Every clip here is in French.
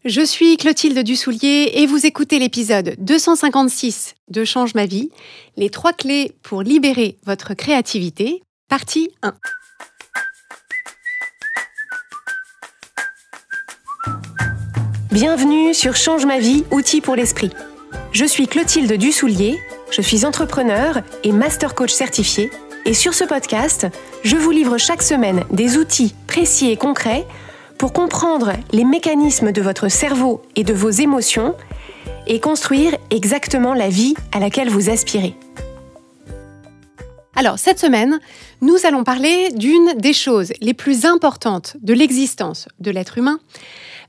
Je suis Clotilde Dussoulier et vous écoutez l'épisode 256 de Change ma vie, les 3 clés pour libérer votre créativité, partie 1. Bienvenue sur Change ma vie, outils pour l'esprit. Je suis Clotilde Dussoulier, je suis entrepreneur et master coach certifié et sur ce podcast, je vous livre chaque semaine des outils précis et concrets pour comprendre les mécanismes de votre cerveau et de vos émotions et construire exactement la vie à laquelle vous aspirez. Alors, cette semaine, nous allons parler d'une des choses les plus importantes de l'existence de l'être humain,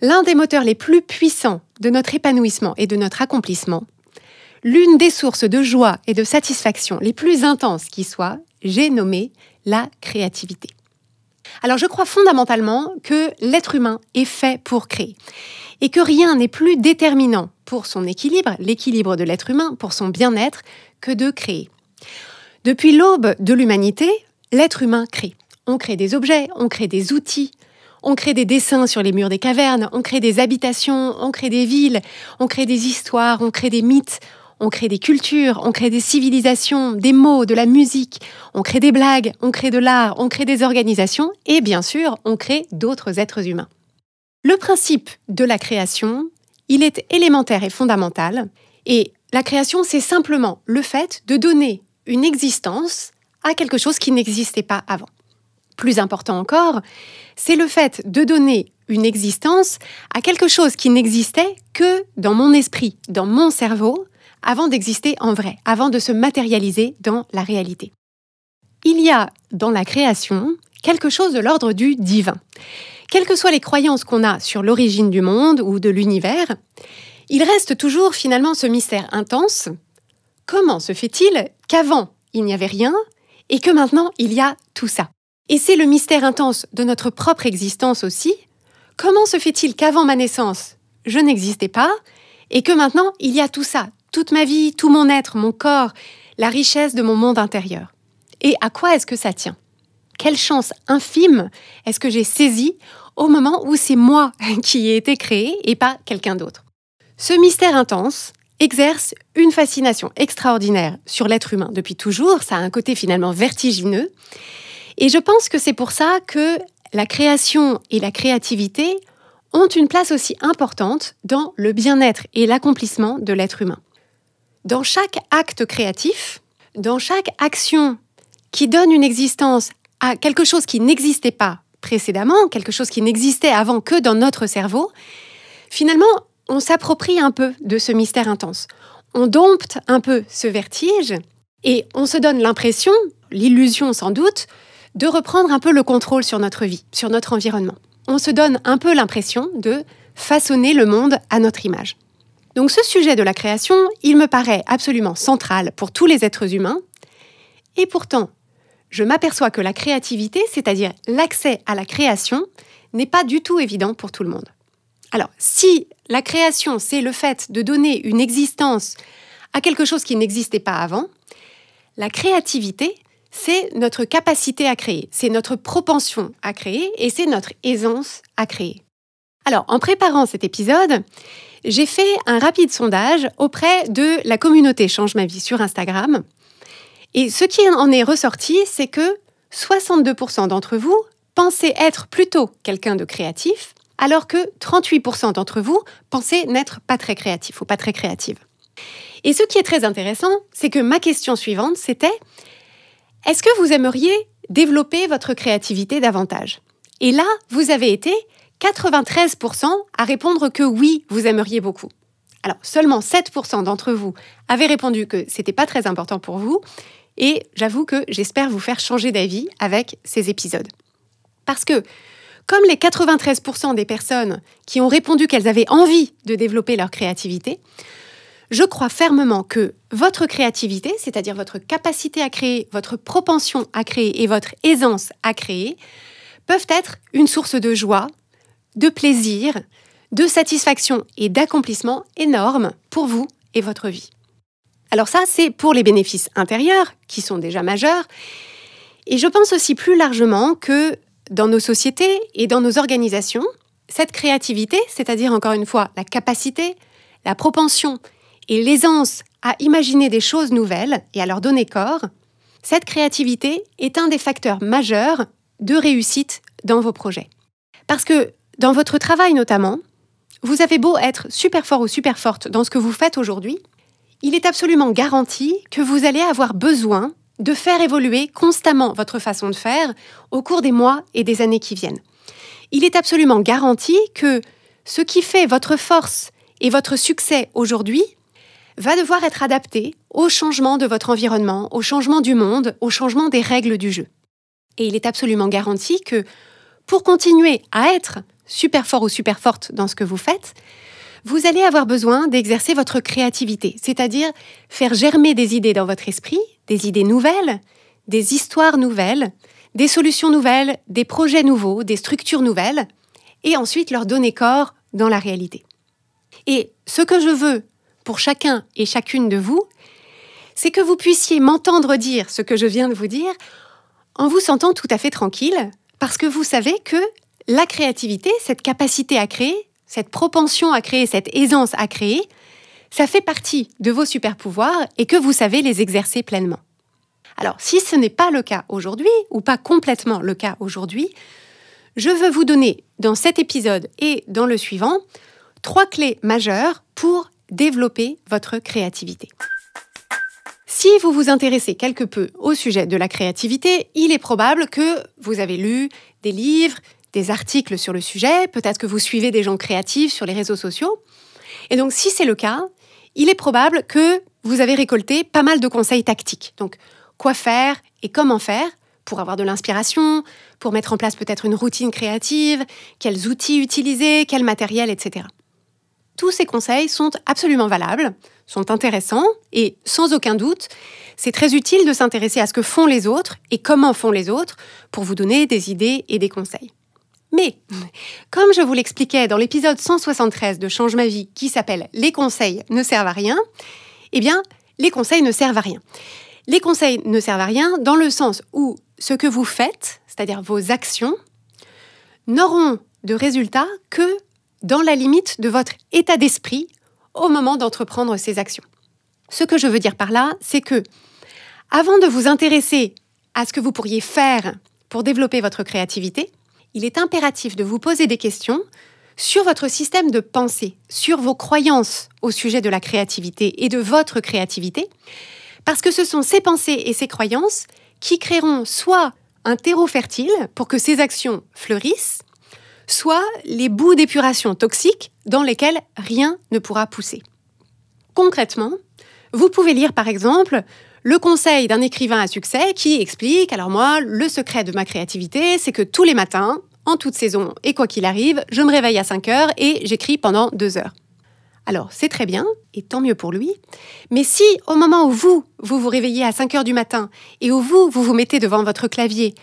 l'un des moteurs les plus puissants de notre épanouissement et de notre accomplissement, l'une des sources de joie et de satisfaction les plus intenses qui soient, j'ai nommé la créativité. Alors je crois fondamentalement que l'être humain est fait pour créer et que rien n'est plus déterminant pour son équilibre, l'équilibre de l'être humain, pour son bien-être, que de créer. Depuis l'aube de l'humanité, l'être humain crée. On crée des objets, on crée des outils, on crée des dessins sur les murs des cavernes, on crée des habitations, on crée des villes, on crée des histoires, on crée des mythes, on crée des cultures, on crée des civilisations, des mots, de la musique, on crée des blagues, on crée de l'art, on crée des organisations et bien sûr, on crée d'autres êtres humains. Le principe de la création, il est élémentaire et fondamental et la création, c'est simplement le fait de donner une existence à quelque chose qui n'existait pas avant. Plus important encore, c'est le fait de donner une existence à quelque chose qui n'existait que dans mon esprit, dans mon cerveau, avant d'exister en vrai, avant de se matérialiser dans la réalité. Il y a dans la création quelque chose de l'ordre du divin. Quelles que soient les croyances qu'on a sur l'origine du monde ou de l'univers, il reste toujours finalement ce mystère intense. Comment se fait-il qu'avant il n'y avait rien et que maintenant il y a tout ça ? Et c'est le mystère intense de notre propre existence aussi. Comment se fait-il qu'avant ma naissance, je n'existais pas et que maintenant il y a tout ça ? Toute ma vie, tout mon être, mon corps, la richesse de mon monde intérieur. Et à quoi est-ce que ça tient ? Quelle chance infime est-ce que j'ai saisie au moment où c'est moi qui ai été créé et pas quelqu'un d'autre ? Ce mystère intense exerce une fascination extraordinaire sur l'être humain depuis toujours. Ça a un côté finalement vertigineux. Et je pense que c'est pour ça que la création et la créativité ont une place aussi importante dans le bien-être et l'accomplissement de l'être humain. Dans chaque acte créatif, dans chaque action qui donne une existence à quelque chose qui n'existait pas précédemment, quelque chose qui n'existait avant que dans notre cerveau, finalement, on s'approprie un peu de ce mystère intense. On dompte un peu ce vertige et on se donne l'impression, l'illusion sans doute, de reprendre un peu le contrôle sur notre vie, sur notre environnement. On se donne un peu l'impression de façonner le monde à notre image. Donc ce sujet de la création, il me paraît absolument central pour tous les êtres humains. Et pourtant, je m'aperçois que la créativité, c'est-à-dire l'accès à la création, n'est pas du tout évident pour tout le monde. Alors, si la création, c'est le fait de donner une existence à quelque chose qui n'existait pas avant, la créativité, c'est notre capacité à créer, c'est notre propension à créer et c'est notre aisance à créer. Alors, en préparant cet épisode, j'ai fait un rapide sondage auprès de la communauté Change ma vie sur Instagram. Et ce qui en est ressorti, c'est que 62% d'entre vous pensaient être plutôt quelqu'un de créatif, alors que 38% d'entre vous pensaient n'être pas très créatif ou pas très créative. Et ce qui est très intéressant, c'est que ma question suivante, c'était « Est-ce que vous aimeriez développer votre créativité davantage ?» Et là, vous avez été 93% à répondre que oui, vous aimeriez beaucoup. Alors, seulement 7% d'entre vous avaient répondu que c'était pas très important pour vous. Et j'avoue que j'espère vous faire changer d'avis avec ces épisodes. Parce que, comme les 93% des personnes qui ont répondu qu'elles avaient envie de développer leur créativité, je crois fermement que votre créativité, c'est-à-dire votre capacité à créer, votre propension à créer et votre aisance à créer, peuvent être une source de joie, de plaisir, de satisfaction et d'accomplissement énorme pour vous et votre vie. Alors ça, c'est pour les bénéfices intérieurs, qui sont déjà majeurs. Et je pense aussi plus largement que dans nos sociétés et dans nos organisations, cette créativité, c'est-à-dire encore une fois la capacité, la propension et l'aisance à imaginer des choses nouvelles et à leur donner corps, cette créativité est un des facteurs majeurs de réussite dans vos projets. Parce que dans votre travail notamment, vous avez beau être super fort ou super forte dans ce que vous faites aujourd'hui, il est absolument garanti que vous allez avoir besoin de faire évoluer constamment votre façon de faire au cours des mois et des années qui viennent. Il est absolument garanti que ce qui fait votre force et votre succès aujourd'hui va devoir être adapté au changement de votre environnement, au changement du monde, au changement des règles du jeu. Et il est absolument garanti que pour continuer à être super fort ou super forte dans ce que vous faites, vous allez avoir besoin d'exercer votre créativité, c'est-à-dire faire germer des idées dans votre esprit, des idées nouvelles, des histoires nouvelles, des solutions nouvelles, des projets nouveaux, des structures nouvelles, et ensuite leur donner corps dans la réalité. Et ce que je veux pour chacun et chacune de vous, c'est que vous puissiez m'entendre dire ce que je viens de vous dire en vous sentant tout à fait tranquille, parce que vous savez que la créativité, cette capacité à créer, cette propension à créer, cette aisance à créer, ça fait partie de vos super-pouvoirs et que vous savez les exercer pleinement. Alors, si ce n'est pas le cas aujourd'hui, ou pas complètement le cas aujourd'hui, je veux vous donner, dans cet épisode et dans le suivant, 3 clés majeures pour développer votre créativité. Si vous vous intéressez quelque peu au sujet de la créativité, il est probable que vous avez lu des livres, des articles sur le sujet, peut-être que vous suivez des gens créatifs sur les réseaux sociaux. Et donc, si c'est le cas, il est probable que vous avez récolté pas mal de conseils tactiques. Donc, quoi faire et comment faire pour avoir de l'inspiration, pour mettre en place peut-être une routine créative, quels outils utiliser, quel matériel, etc. Tous ces conseils sont absolument valables, sont intéressants et sans aucun doute, c'est très utile de s'intéresser à ce que font les autres et comment font les autres pour vous donner des idées et des conseils. Mais, comme je vous l'expliquais dans l'épisode 173 de Change ma vie qui s'appelle « Les conseils ne servent à rien », eh bien, les conseils ne servent à rien. Les conseils ne servent à rien dans le sens où ce que vous faites, c'est-à-dire vos actions, n'auront de résultat que dans la limite de votre état d'esprit au moment d'entreprendre ces actions. Ce que je veux dire par là, c'est que, avant de vous intéresser à ce que vous pourriez faire pour développer votre créativité, il est impératif de vous poser des questions sur votre système de pensée, sur vos croyances au sujet de la créativité et de votre créativité, parce que ce sont ces pensées et ces croyances qui créeront soit un terreau fertile pour que ces actions fleurissent, soit les boues d'épuration toxiques dans lesquelles rien ne pourra pousser. Concrètement, vous pouvez lire par exemple le conseil d'un écrivain à succès qui explique « Alors moi, le secret de ma créativité, c'est que tous les matins, en toute saison et quoi qu'il arrive, je me réveille à 5 heures et j'écris pendant 2 heures. » Alors, c'est très bien, et tant mieux pour lui, mais si au moment où vous vous réveillez à 5 heures du matin et où vous vous mettez devant votre clavier,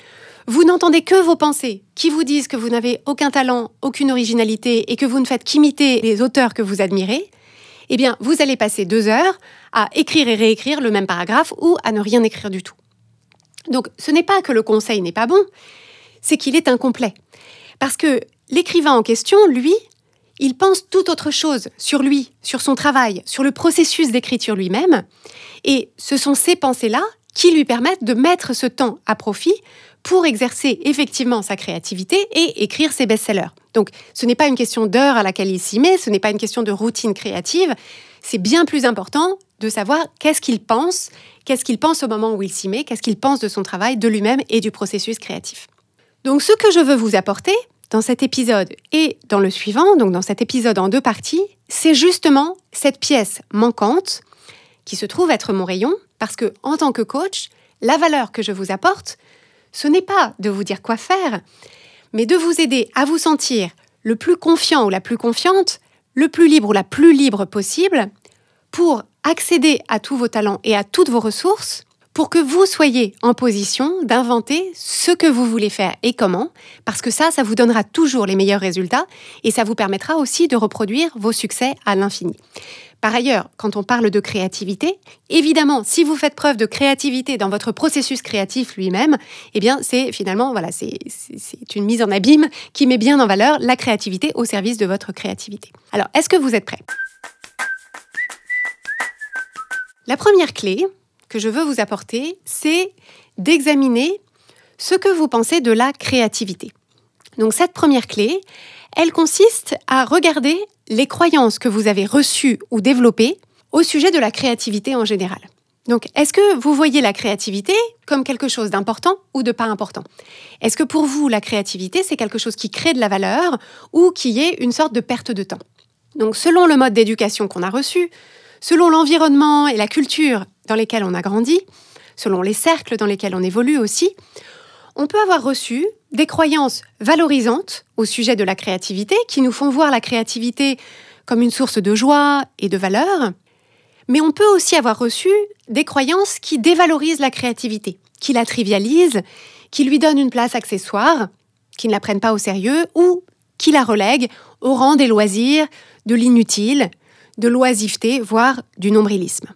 vous n'entendez que vos pensées qui vous disent que vous n'avez aucun talent, aucune originalité et que vous ne faites qu'imiter les auteurs que vous admirez, eh bien, vous allez passer 2 heures à écrire et réécrire le même paragraphe ou à ne rien écrire du tout. Donc, ce n'est pas que le conseil n'est pas bon, c'est qu'il est incomplet. Parce que l'écrivain en question, lui, il pense tout autre chose sur lui, sur son travail, sur le processus d'écriture lui-même. Et ce sont ces pensées-là qui lui permettent de mettre ce temps à profit pour exercer effectivement sa créativité et écrire ses best-sellers. Donc, ce n'est pas une question d'heure à laquelle il s'y met, ce n'est pas une question de routine créative. C'est bien plus important de savoir qu'est-ce qu'il pense au moment où il s'y met, qu'est-ce qu'il pense de son travail, de lui-même et du processus créatif. Donc, ce que je veux vous apporter dans cet épisode et dans le suivant, donc dans cet épisode en 2 parties, c'est justement cette pièce manquante qui se trouve être mon rayon, parce que en tant que coach, la valeur que je vous apporte, ce n'est pas de vous dire quoi faire, mais de vous aider à vous sentir le plus confiant ou la plus confiante, le plus libre ou la plus libre possible, pour accéder à tous vos talents et à toutes vos ressources, pour que vous soyez en position d'inventer ce que vous voulez faire et comment, parce que ça vous donnera toujours les meilleurs résultats et ça vous permettra aussi de reproduire vos succès à l'infini. Par ailleurs, quand on parle de créativité, évidemment, si vous faites preuve de créativité dans votre processus créatif lui-même, eh bien, c'est finalement, voilà, c'est une mise en abîme qui met bien en valeur la créativité au service de votre créativité. Alors, est-ce que vous êtes prêts ? La première clé que je veux vous apporter, c'est d'examiner ce que vous pensez de la créativité. Donc, cette première clé, elle consiste à regarder les croyances que vous avez reçues ou développées au sujet de la créativité en général. Donc, est-ce que vous voyez la créativité comme quelque chose d'important ou de pas important ? Est-ce que pour vous, la créativité, c'est quelque chose qui crée de la valeur ou qui est une sorte de perte de temps ? Donc, selon le mode d'éducation qu'on a reçu, selon l'environnement et la culture dans lesquels on a grandi, selon les cercles dans lesquels on évolue aussi, on peut avoir reçu des croyances valorisantes au sujet de la créativité qui nous font voir la créativité comme une source de joie et de valeur. Mais on peut aussi avoir reçu des croyances qui dévalorisent la créativité, qui la trivialisent, qui lui donnent une place accessoire, qui ne la prennent pas au sérieux ou qui la relèguent au rang des loisirs, de l'inutile, de l'oisiveté, voire du nombrilisme.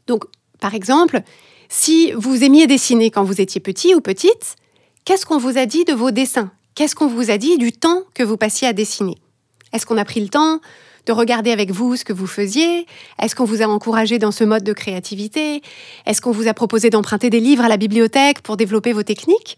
Donc, par exemple, si vous aimiez dessiner quand vous étiez petit ou petite, qu'est-ce qu'on vous a dit de vos dessins ? Qu'est-ce qu'on vous a dit du temps que vous passiez à dessiner ? Est-ce qu'on a pris le temps de regarder avec vous ce que vous faisiez ? Est-ce qu'on vous a encouragé dans ce mode de créativité ? Est-ce qu'on vous a proposé d'emprunter des livres à la bibliothèque pour développer vos techniques ?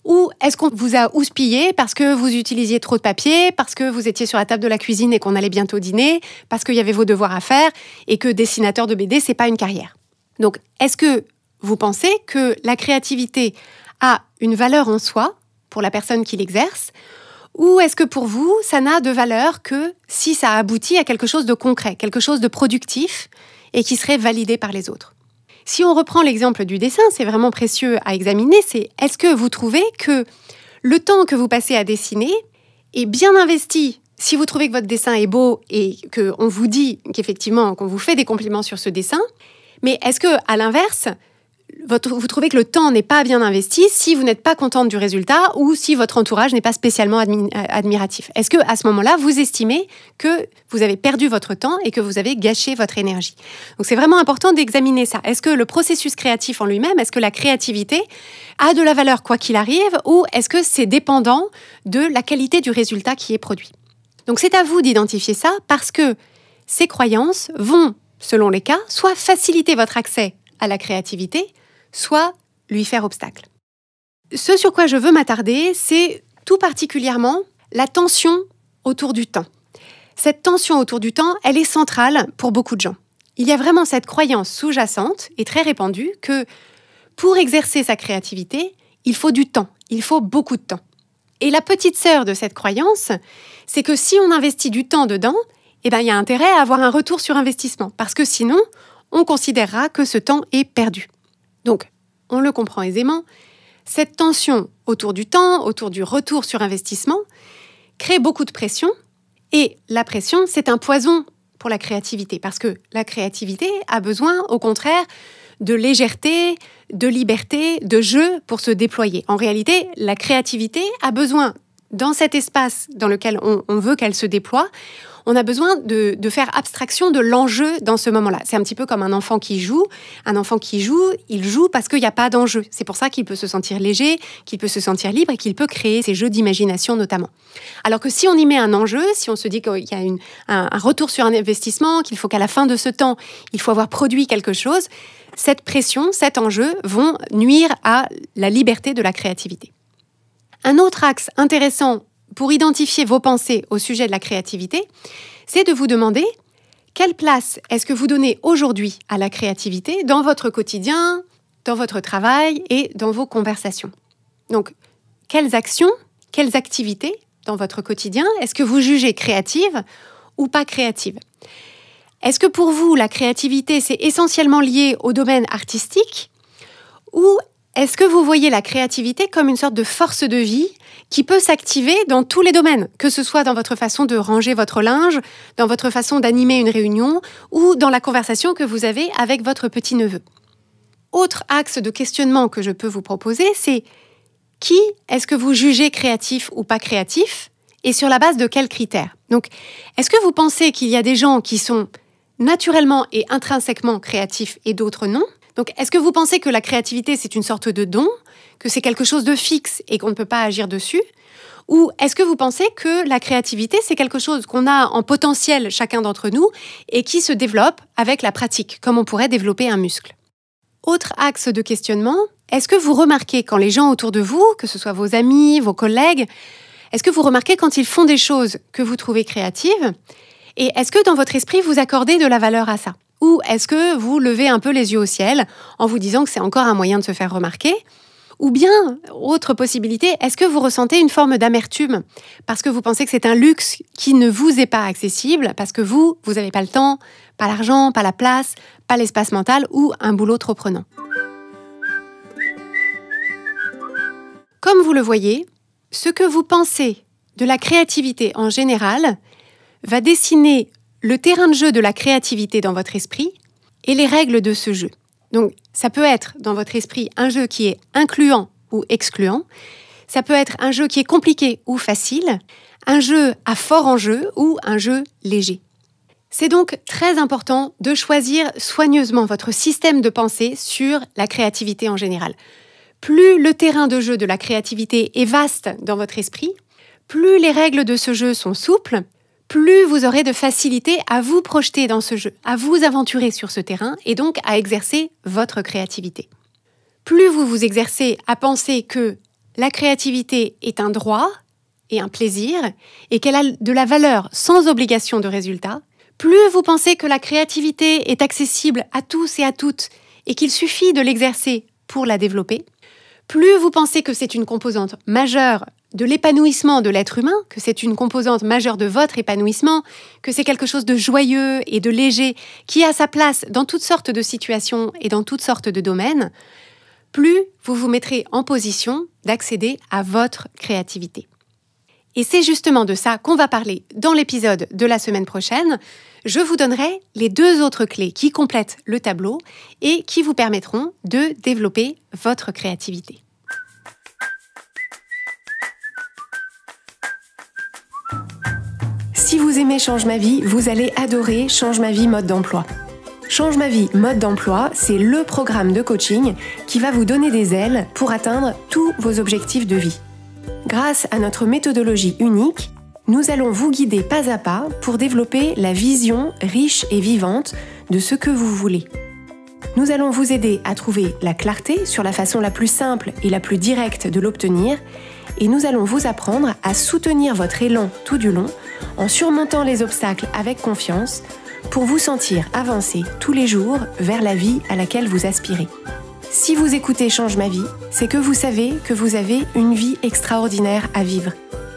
Ou est-ce qu'on vous a houspillé parce que vous utilisiez trop de papier, parce que vous étiez sur la table de la cuisine et qu'on allait bientôt dîner, parce qu'il y avait vos devoirs à faire et que dessinateur de BD, c'est pas une carrière ? Donc, est-ce que vous pensez que la créativité a une valeur en soi pour la personne qui l'exerce, ou est-ce que pour vous, ça n'a de valeur que si ça aboutit à quelque chose de concret, quelque chose de productif et qui serait validé par les autres ? Si on reprend l'exemple du dessin, c'est vraiment précieux à examiner, c'est est-ce que vous trouvez que le temps que vous passez à dessiner est bien investi si vous trouvez que votre dessin est beau et qu'on vous dit qu'effectivement, qu'on vous fait des compliments sur ce dessin, mais est-ce que, à l'inverse, vous trouvez que le temps n'est pas bien investi si vous n'êtes pas contente du résultat ou si votre entourage n'est pas spécialement admiratif ? Est-ce que à ce moment-là, vous estimez que vous avez perdu votre temps et que vous avez gâché votre énergie ? Donc, c'est vraiment important d'examiner ça. Est-ce que le processus créatif en lui-même, est-ce que la créativité a de la valeur quoi qu'il arrive ou est-ce que c'est dépendant de la qualité du résultat qui est produit ? Donc, c'est à vous d'identifier ça parce que ces croyances vont, selon les cas, soit faciliter votre accès à la créativité, soit lui faire obstacle. Ce sur quoi je veux m'attarder, c'est tout particulièrement la tension autour du temps. Cette tension autour du temps, elle est centrale pour beaucoup de gens. Il y a vraiment cette croyance sous-jacente et très répandue que pour exercer sa créativité, il faut du temps, il faut beaucoup de temps. Et la petite sœur de cette croyance, c'est que si on investit du temps dedans, il y a intérêt à avoir un retour sur investissement, parce que sinon, on considérera que ce temps est perdu. Donc, on le comprend aisément, cette tension autour du temps, autour du retour sur investissement, crée beaucoup de pression. Et la pression, c'est un poison pour la créativité, parce que la créativité a besoin, au contraire, de légèreté, de liberté, de jeu pour se déployer. En réalité, la créativité a besoin, dans cet espace dans lequel on veut qu'elle se déploie, on a besoin de faire abstraction de l'enjeu dans ce moment-là. C'est un petit peu comme un enfant qui joue. Un enfant qui joue, il joue parce qu'il n'y a pas d'enjeu. C'est pour ça qu'il peut se sentir léger, qu'il peut se sentir libre et qu'il peut créer ces jeux d'imagination notamment. Alors que si on y met un enjeu, si on se dit qu'il y a un retour sur un investissement, qu'il faut qu'à la fin de ce temps, il faut avoir produit quelque chose, cette pression, cet enjeu vont nuire à la liberté de la créativité. Un autre axe intéressant pour identifier vos pensées au sujet de la créativité, c'est de vous demander quelle place est-ce que vous donnez aujourd'hui à la créativité dans votre quotidien, dans votre travail et dans vos conversations. Donc, quelles actions, quelles activités dans votre quotidien est-ce que vous jugez créatives ou pas créatives ? Est-ce que pour vous, la créativité, c'est essentiellement lié au domaine artistique ou est-ce que vous voyez la créativité comme une sorte de force de vie qui peut s'activer dans tous les domaines, que ce soit dans votre façon de ranger votre linge, dans votre façon d'animer une réunion ou dans la conversation que vous avez avec votre petit-neveu ? Autre axe de questionnement que je peux vous proposer, c'est qui est-ce que vous jugez créatif ou pas créatif et sur la base de quels critères? Donc, est-ce que vous pensez qu'il y a des gens qui sont naturellement et intrinsèquement créatifs et d'autres non? Donc, est-ce que vous pensez que la créativité, c'est une sorte de don, que c'est quelque chose de fixe et qu'on ne peut pas agir dessus? Ou est-ce que vous pensez que la créativité, c'est quelque chose qu'on a en potentiel chacun d'entre nous et qui se développe avec la pratique, comme on pourrait développer un muscle? Autre axe de questionnement, est-ce que vous remarquez quand les gens autour de vous, que ce soit vos amis, vos collègues, est-ce que vous remarquez quand ils font des choses que vous trouvez créatives? Et est-ce que dans votre esprit, vous accordez de la valeur à ça? Ou est-ce que vous levez un peu les yeux au ciel en vous disant que c'est encore un moyen de se faire remarquer? Ou bien, autre possibilité, est-ce que vous ressentez une forme d'amertume parce que vous pensez que c'est un luxe qui ne vous est pas accessible, parce que vous n'avez pas le temps, pas l'argent, pas la place, pas l'espace mental ou un boulot trop prenant? Comme vous le voyez, ce que vous pensez de la créativité en général va dessiner le terrain de jeu de la créativité dans votre esprit et les règles de ce jeu. Donc, ça peut être dans votre esprit un jeu qui est incluant ou excluant, ça peut être un jeu qui est compliqué ou facile, un jeu à fort enjeu ou un jeu léger. C'est donc très important de choisir soigneusement votre système de pensée sur la créativité en général. Plus le terrain de jeu de la créativité est vaste dans votre esprit, plus les règles de ce jeu sont souples, plus vous aurez de facilité à vous projeter dans ce jeu, à vous aventurer sur ce terrain et donc à exercer votre créativité. Plus vous vous exercez à penser que la créativité est un droit et un plaisir et qu'elle a de la valeur sans obligation de résultat, plus vous pensez que la créativité est accessible à tous et à toutes et qu'il suffit de l'exercer pour la développer, plus vous pensez que c'est une composante majeure de l'épanouissement de l'être humain, que c'est une composante majeure de votre épanouissement, que c'est quelque chose de joyeux et de léger qui a sa place dans toutes sortes de situations et dans toutes sortes de domaines, plus vous vous mettrez en position d'accéder à votre créativité. Et c'est justement de ça qu'on va parler dans l'épisode de la semaine prochaine. Je vous donnerai les 2 autres clés qui complètent le tableau et qui vous permettront de développer votre créativité. Si vous aimez Change ma vie, vous allez adorer Change ma vie mode d'emploi. Change ma vie mode d'emploi, c'est le programme de coaching qui va vous donner des ailes pour atteindre tous vos objectifs de vie. Grâce à notre méthodologie unique, nous allons vous guider pas à pas pour développer la vision riche et vivante de ce que vous voulez. Nous allons vous aider à trouver la clarté sur la façon la plus simple et la plus directe de l'obtenir, et nous allons vous apprendre à soutenir votre élan tout du long en surmontant les obstacles avec confiance pour vous sentir avancer tous les jours vers la vie à laquelle vous aspirez. Si vous écoutez Change ma vie, c'est que vous savez que vous avez une vie extraordinaire à vivre.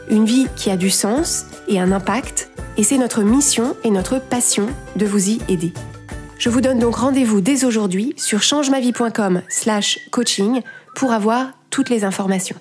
Une vie qui a du sens et un impact, et c'est notre mission et notre passion de vous y aider. Je vous donne donc rendez-vous dès aujourd'hui sur changemavie.com/coaching pour avoir toutes les informations.